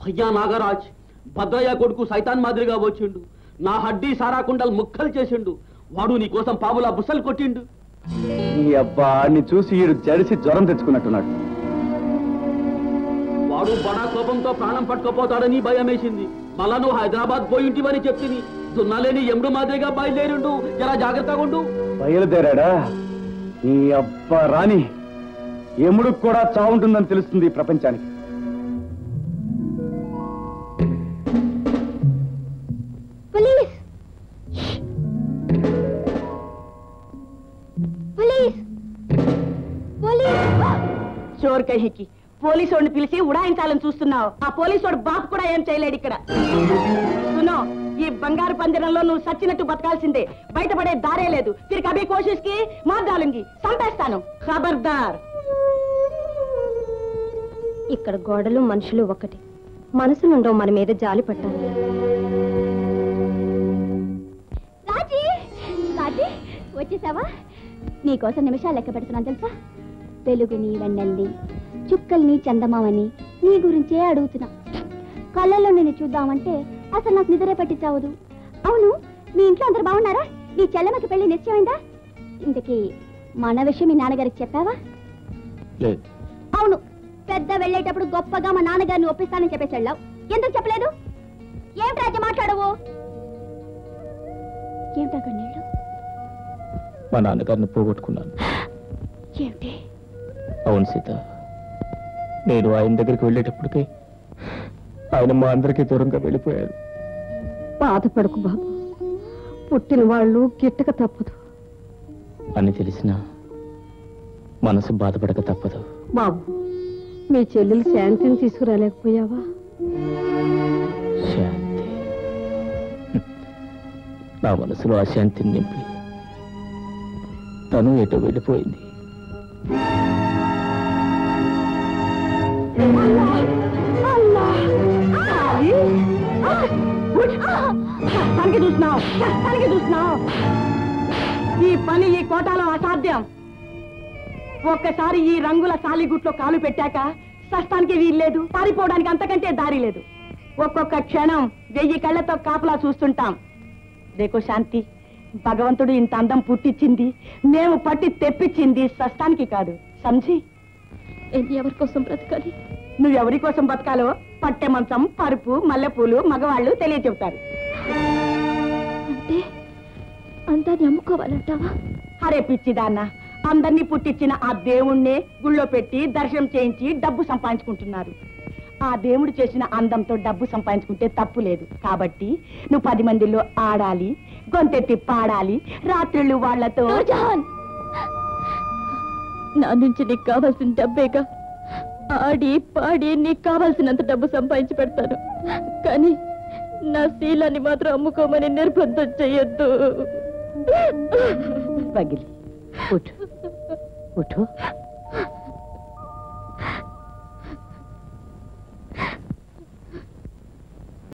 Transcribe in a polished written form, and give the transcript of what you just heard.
భయ్యా నాగరాజ్ భద్రయ్య కొడుకు సైతాన్ మాదిరిగా వచ్చిండు. నా హడ్డీ సారాకుండలు ముక్కలు చేసిండు. వాడు నీ కోసం పావులా బుసలు కొట్టిండు. ఈ అబ్బాడిని చూసి ఈడు జడిసి జ్వరం తెచ్చుకున్నట్టున్నాడు. వాడు బడా కోపంతో ప్రాణం పట్టుకుపోతాడని భయం వేసింది. మళ్ళా నువ్వు హైదరాబాద్ పోయింటివని చెప్తిని. దున్నలేని ఎముడు మాదిరిగా బయలుదేరిండు. జరా జాగ్రత్తగా ఉండు. బయలుదేరాడా? ఈ అబ్బా రాని ఎముడు కూడా చావుంటుందని తెలుస్తుంది ఈ ప్రపంచానికి. చోర్ కహికి పోలీసు వాడిని పిలిచి ఉడాయించాలని చూస్తున్నావు. ఆ పోలీసు వాడు బాబు కూడా ఏం చేయలేడు ఇక్కడ. సునో, ఈ బంగారు పందిరంలో నువ్వు సచ్చినట్టు బతకాల్సిందే. బయటపడే దారే లేదు. ఫిర్ కభీ కోషిష్ కి మార్ డాలుంగి, చంపేస్తాను. ఖబర్దార్. ఇక్కడ గోడలు మనుషులు ఒకటి. మనసులుండవు మన మీద జాలి పట్టాలి. రాజీ, రాజీ వచ్చేసావా? నీకోసం నిమిషాలు లెక్క పెడుతున్నాను తెలుసా? వెలుగుని వెన్నెల్ని, చుక్కల్ని చందమామని నీ గురించే అడుగుతున్నా. కళ్ళల్లో నేను చూద్దామంటే అసలు నాకు నిద్రే పట్టించావదు. అవును, మీ ఇంట్లో అందరు బాగున్నారా? నీ చెల్లెమ్మకి పెళ్లి నిశ్చయమైందా? ఇంతకీ మన విషయం మీ నాన్నగారికి చెప్పావా? అవును, పెద్ద వెళ్ళేటప్పుడు గొప్పగా మా నాన్నగారిని ఒప్పిస్తానని చెప్పేసి వెళ్ళావు. ఎందుకు చెప్పలేదు? ఏమిటి రాజ్యం మాట్లాడవు? ఏమిటా కన్నీళ్ళు? మా నాన్నగారిని పోగొట్టుకున్నాను. ఏమిటి? అవును సీత, నేను ఆయన దగ్గరికి వెళ్ళేటప్పటికే ఆయన మా అందరికీ దూరంగా వెళ్ళిపోయారు. బాధపడకు బాబు, పుట్టిన వాళ్ళు గిట్టక తప్పదు అని తెలిసినా మనసు బాధపడక తప్పదు. బాబు, మీ చెల్లెలు శాంతిని తీసుకురాలేకపోయావా? శాంతి? నా మనసులో అశాంతిని నింపి తను ఎటో వెళ్ళిపోయింది. చూస్తున్నావు ఈ పని ఈ కోటాలో అసాధ్యం. ఒక్కసారి ఈ రంగుల సాలిగుట్లో కాలు పెట్టాక సస్తానికి వీల్లేదు, పారిపోవడానికి అంతకంటే దారి లేదు. ఒక్కొక్క క్షణం 1000 కళ్ళతో కాపలా చూస్తుంటాం. దేకో శాంతి, భగవంతుడు ఇంత అందం పుట్టించింది, మేము పట్టి తెప్పించింది సస్తానికి కాదు. సంజీ, ఎవరి కోసం బ్రతకాలి? నువ్వెవరి కోసం బతకాలో పట్టె మంచం, పరుపు, మల్లెపూలు మగవాళ్ళు తెలియచెబుతారు. అంటే అందాన్ని అమ్ముకోవాలంటావా? అరే పిచ్చిదాన్న, అందరినీ పుట్టించిన ఆ దేవుణ్ణే గుళ్ళో పెట్టి దర్శనం చేయించి డబ్బు సంపాదించుకుంటున్నారు. ఆ దేవుడు చేసిన అందంతో డబ్బు సంపాదించుకుంటే తప్పు లేదు. కాబట్టి నువ్వు 10 మందిలో ఆడాలి, గొంతెత్తి పాడాలి, రాత్రిళ్ళు వాళ్లతో. నా నుంచి నీకు కావాల్సిన డబ్బేగా. ఆడి పాడి నీకు కావాల్సినంత డబ్బు సంపాదించి పెడతాను. కానీ నా శీలాన్ని మాత్రం అమ్ముకోమని నిర్బంధం చెయ్యొద్దు. పగిలి ఉఠు ఉఠు.